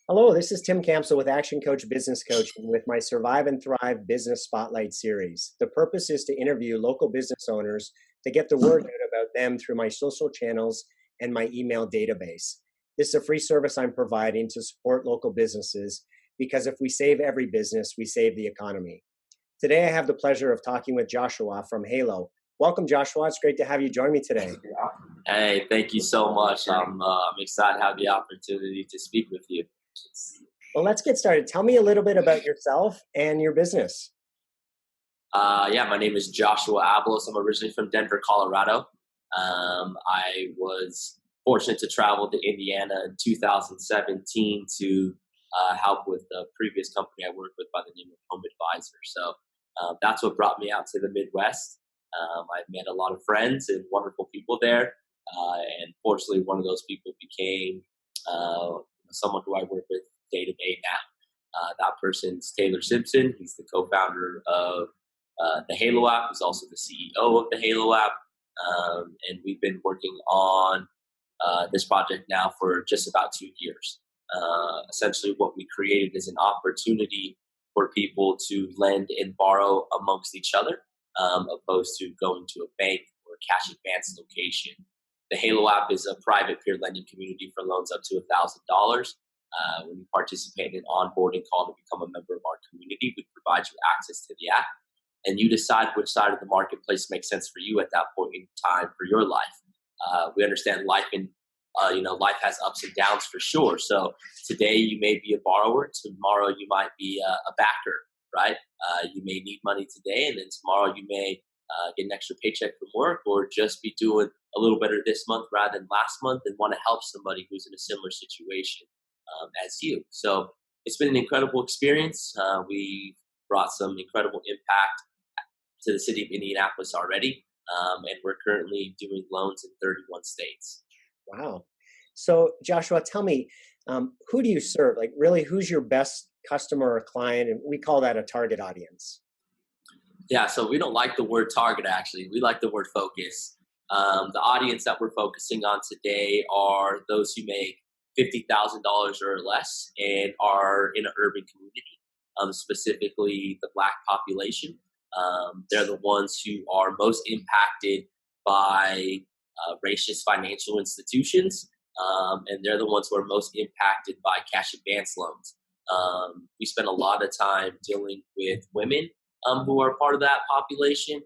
Hello, this is Tim Campbell with Action Coach Business Coaching with my Survive and Thrive Business Spotlight series. The purpose is to interview local business owners to get the word out about them through my social channels and my email database. This is a free service I'm providing to support local businesses because if we save every business, we save the economy. Today, I have the pleasure of talking with Joshua from Halo. Welcome, Joshua. It's great to have you join me today. Hey, thank you so much. I'm excited to have the opportunity to speak with you. Well, let's get started. Tell me a little bit about yourself and your business. Yeah, my name is Joshua Abalos. I'm originally from Denver, Colorado. I was fortunate to travel to Indiana in 2017 to help with the previous company I worked with by the name of Home Advisor. So that's what brought me out to the Midwest. I met a lot of friends and wonderful people there. And fortunately, one of those people became someone who I work with day to day now. That person's Taylor Simpson. He's the co-founder of the Halo app. He's also the CEO of the Halo app. And we've been working on this project now for just about 2 years. Essentially, what we created is an opportunity for people to lend and borrow amongst each other, opposed to going to a bank or a cash advance location. The Halo app is a private peer lending community for loans up to $1,000. When you participate in an onboarding call to become a member of our community, we provide you access to the app, and you decide which side of the marketplace makes sense for you at that point in time for your life. We understand life and life has ups and downs for sure. So today you may be a borrower, tomorrow you might be a backer, right? You may need money today, and then tomorrow you may get an extra paycheck from work, or just be doing a little better this month rather than last month and want to help somebody who's in a similar situation as you. So it's been an incredible experience. We brought some incredible impact to the city of Indianapolis already, and we're currently doing loans in 31 states. Wow. So, Joshua, tell me, who do you serve? Like, really, who's your best customer or client? And we call that a target audience. Yeah, so we don't like the word target, actually. We like the word focus. The audience that we're focusing on today are those who make $50,000 or less and are in an urban community, specifically the Black population. They're the ones who are most impacted by racist financial institutions, and they're the ones who are most impacted by cash advance loans. We spend a lot of time dealing with women who are part of that population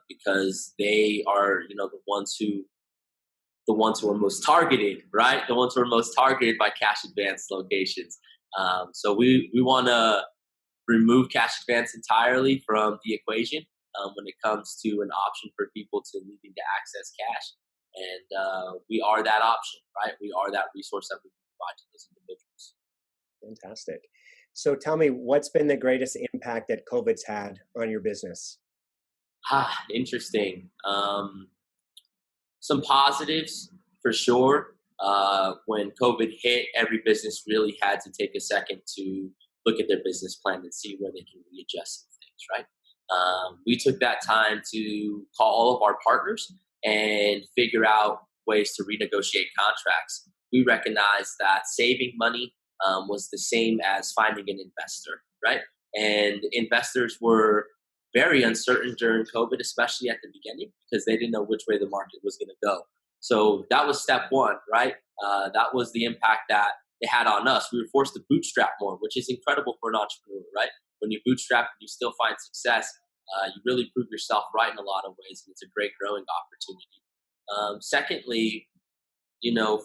because they are, the ones who are most targeted, right? The ones who are most targeted by cash advance locations. So we want to remove cash advance entirely from the equation when it comes to an option for people to needing to access cash. And we are that option, right? We are that resource that we can provide to those individuals. Fantastic. So tell me, what's been the greatest impact that COVID's had on your business? Interesting. Some positives for sure. When COVID hit, every business really had to take a second to look at their business plan and see where they can readjust some things, right? We took that time to call all of our partners and figure out ways to renegotiate contracts. We recognized that saving money was the same as finding an investor, right? And investors were very uncertain during COVID, especially at the beginning, because they didn't know which way the market was going to go. So that was step one, right? That was the impact that it had on us. We were forced to bootstrap more, which is incredible for an entrepreneur, right? When you bootstrap and you still find success, you really prove yourself right in a lot of ways, and it's a great growing opportunity. Secondly,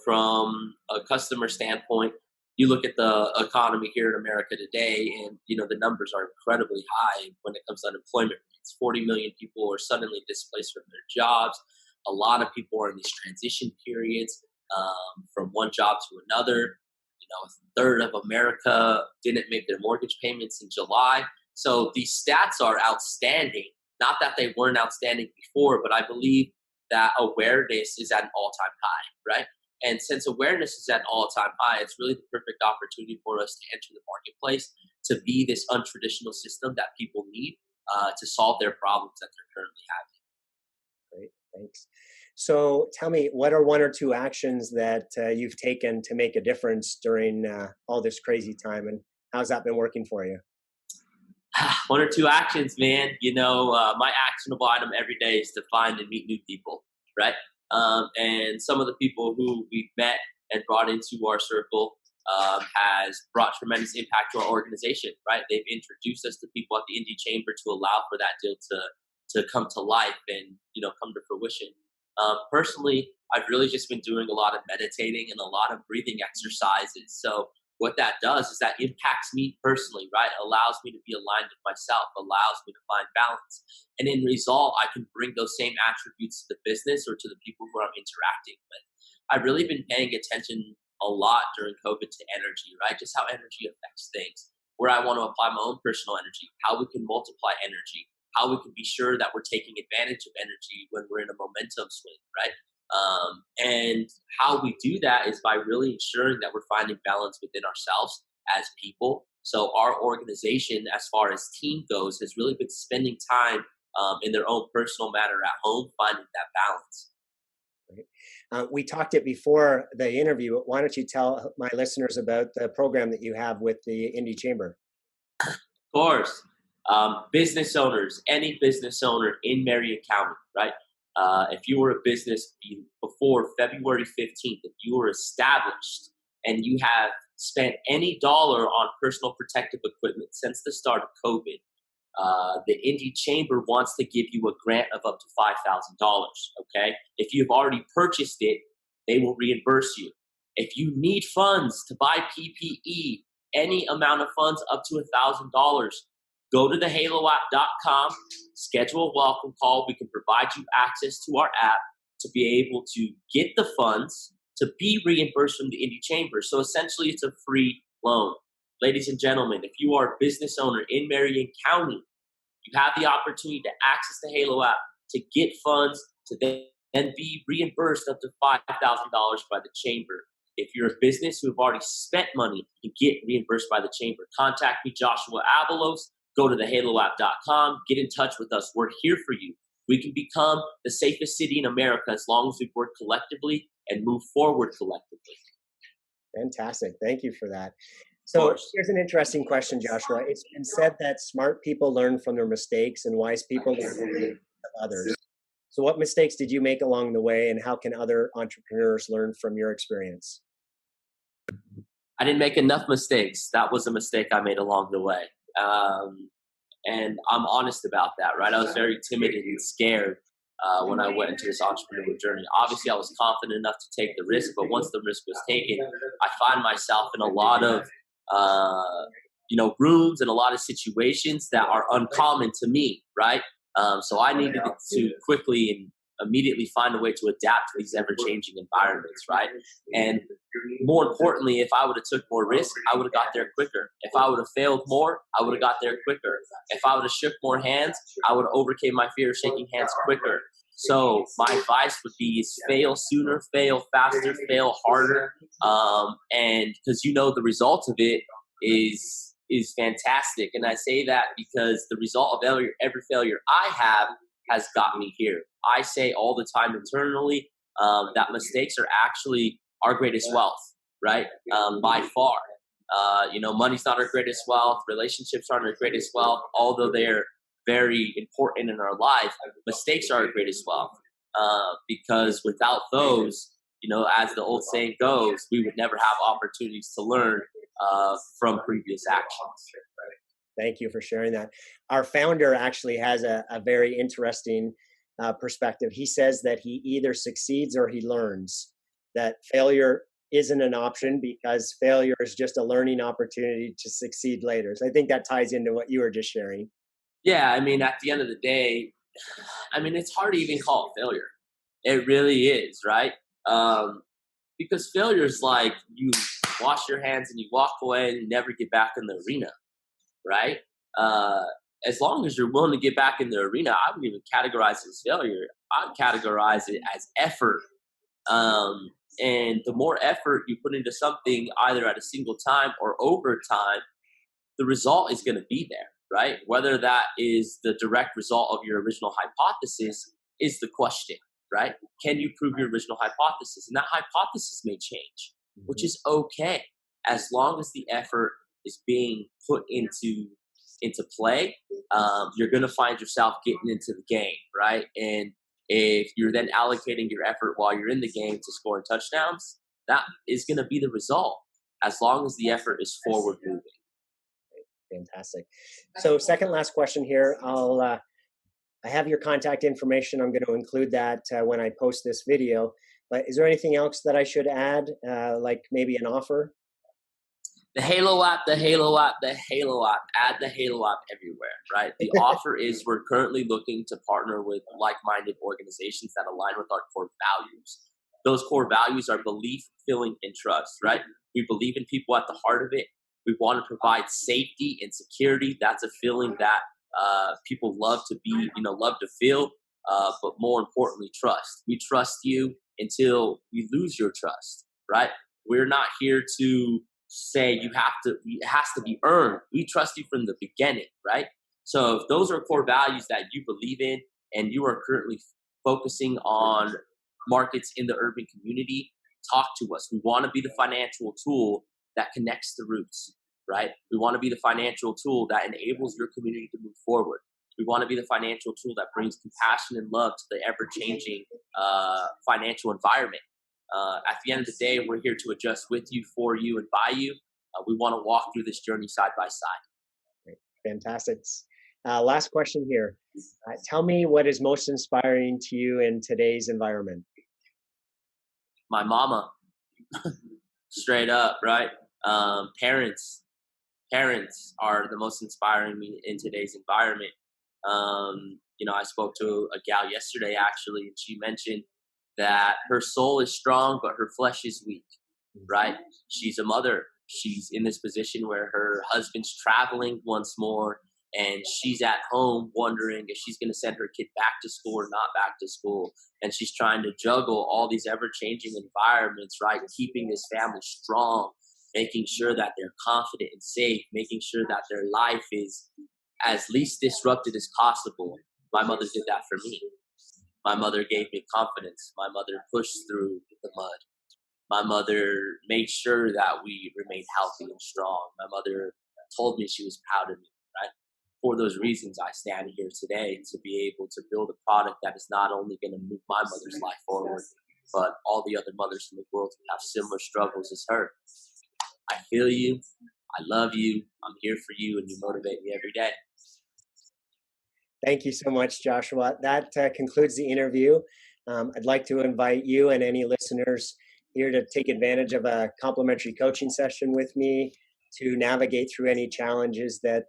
from a customer standpoint, you look at the economy here in America today, and the numbers are incredibly high when it comes to unemployment rates. 40 million people are suddenly displaced from their jobs. A lot of people are in these transition periods from one job to another. A third of America didn't make their mortgage payments in July. So these stats are outstanding. Not that they weren't outstanding before, but I believe that awareness is at an all-time high, right? And since awareness is at an all-time high, it's really the perfect opportunity for us to enter the marketplace, to be this untraditional system that people need to solve their problems that they're currently having. Great, thanks. So tell me, what are one or two actions that you've taken to make a difference during all this crazy time, and how's that been working for you? One or two actions, man. My actionable item every day is to find and meet new people, right? And some of the people who we've met and brought into our circle has brought tremendous impact to our organization, right? They've introduced us to people at the Indie Chamber to allow for that deal to come to life and come to fruition. Personally, I've really just been doing a lot of meditating and a lot of breathing exercises. So what that does is that impacts me personally, right? Allows me to be aligned with myself, allows me to find balance. And in result, I can bring those same attributes to the business or to the people who I'm interacting with. I've really been paying attention a lot during COVID to energy, right? Just how energy affects things, where I want to apply my own personal energy, how we can multiply energy, how we can be sure that we're taking advantage of energy when we're in a momentum swing, right? And how we do that is by really ensuring that we're finding balance within ourselves as people. So our organization, as far as team goes, has really been spending time in their own personal matter at home, finding that balance. Right. We talked it before the interview. Why don't you tell my listeners about the program that you have with the Indie Chamber? Of course, business owners, any business owner in Marion County, right? If you were a business before February 15th, if you were established and you have spent any dollar on personal protective equipment since the start of COVID, the Indie Chamber wants to give you a grant of up to $5,000. Okay, if you've already purchased it, they will reimburse you. If you need funds to buy PPE, any amount of funds up to $1,000, go to thehaloapp.com, schedule a welcome call. We can provide you access to our app to be able to get the funds to be reimbursed from the Indie Chamber. So essentially, it's a free loan. Ladies and gentlemen, if you are a business owner in Marion County, you have the opportunity to access the Halo app to get funds to then be reimbursed up to $5,000 by the Chamber. If you're a business who have already spent money, you get reimbursed by the Chamber. Contact me, Joshua Abalos. Go to thehaloapp.com. Get in touch with us. We're here for you. We can become the safest city in America as long as we work collectively and move forward collectively. Fantastic. Thank you for that. So here's an interesting question, Joshua. It's been said that smart people learn from their mistakes and wise people learn from others. So what mistakes did you make along the way, and how can other entrepreneurs learn from your experience? I didn't make enough mistakes. That was a mistake I made along the way. And I'm honest about that, right? I was very timid and scared when I went into this entrepreneurial journey. Obviously, I was confident enough to take the risk, but once the risk was taken, I find myself in a lot of rooms and a lot of situations that are uncommon to me, right? So I needed to quickly and immediately find a way to adapt to these ever-changing environments, right? And more importantly, if I would have took more risk, I would have got there quicker. If I would have failed more, I would have got there quicker. If I would have shook more hands, I would have overcame my fear of shaking hands quicker. So my advice would be is fail sooner, fail faster, fail harder. And because the result of it is fantastic. And I say that because the result of every failure I have has got me here. I say all the time internally that mistakes are actually our greatest wealth, right? By far. Money's not our greatest wealth. Relationships aren't our greatest wealth, although they're very important in our life. Mistakes are our greatest wealth because without those, as the old saying goes, we would never have opportunities to learn from previous actions. Thank you for sharing that. Our founder actually has a very interesting perspective. He says that he either succeeds or he learns, that failure isn't an option because failure is just a learning opportunity to succeed later. So I think that ties into what you were just sharing. Yeah, I mean, at the end of the day, it's hard to even call it failure. It really is, right? Because failure is like you wash your hands and you walk away and you never get back in the arena, right? As long as you're willing to get back in the arena, I wouldn't even categorize it as failure. I'd categorize it as effort. And the more effort you put into something, either at a single time or over time, the result is going to be there, right? Whether that is the direct result of your original hypothesis is the question. right? Can you prove your original hypothesis? And that hypothesis may change, which is okay, as long as the effort is being put into play. You're going to find yourself getting into the game, right? And if you're then allocating your effort while you're in the game to scoring touchdowns, that is going to be the result, as long as the effort is forward moving. Fantastic. So second last question here. I have your contact information. I'm going to include that when I post this video. But is there anything else that I should add, like maybe an offer? The Halo app, the Halo app, the Halo app. Add the Halo app everywhere, right? The offer is we're currently looking to partner with like-minded organizations that align with our core values. Those core values are belief, feeling, and trust, right? We believe in people at the heart of it. We want to provide safety and security. That's a feeling that people love to be, love to feel, but more importantly, trust. We trust you until we lose your trust, right? We're not here to say it has to be earned. We trust you from the beginning, right? So if those are core values that you believe in and you are currently focusing on markets in the urban community, talk to us. We want to be the financial tool that connects the roots, right? We want to be the financial tool that enables your community to move forward. We want to be the financial tool that brings compassion and love to the ever-changing financial environment. At the end of the day, we're here to adjust with you, for you, and by you. We want to walk through this journey side by side. Great. Fantastic. Last question here. Tell me what is most inspiring to you in today's environment. My mama, straight up, right? Parents are the most inspiring me in today's environment. I spoke to a gal yesterday, actually, and she mentioned that her soul is strong, but her flesh is weak, right? She's a mother. She's in this position where her husband's traveling once more, and she's at home wondering if she's going to send her kid back to school or not back to school. And she's trying to juggle all these ever-changing environments, right? Keeping this family strong, making sure that they're confident and safe, making sure that their life is as least disrupted as possible. My mother did that for me. My mother gave me confidence. My mother pushed through the mud. My mother made sure that we remained healthy and strong. My mother told me she was proud of me, right? For those reasons, I stand here today to be able to build a product that is not only going to move my mother's life forward, but all the other mothers in the world who have similar struggles as her. I feel you. I love you. I'm here for you, and you motivate me every day. Thank you so much, Joshua. That concludes the interview. I'd like to invite you and any listeners here to take advantage of a complimentary coaching session with me to navigate through any challenges that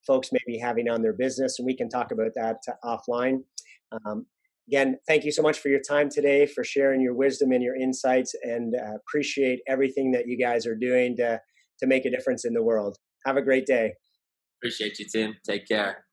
folks may be having on their business, and we can talk about that offline. Again, thank you so much for your time today, for sharing your wisdom and your insights, and appreciate everything that you guys are doing to make a difference in the world. Have a great day. Appreciate you, Tim. Take care.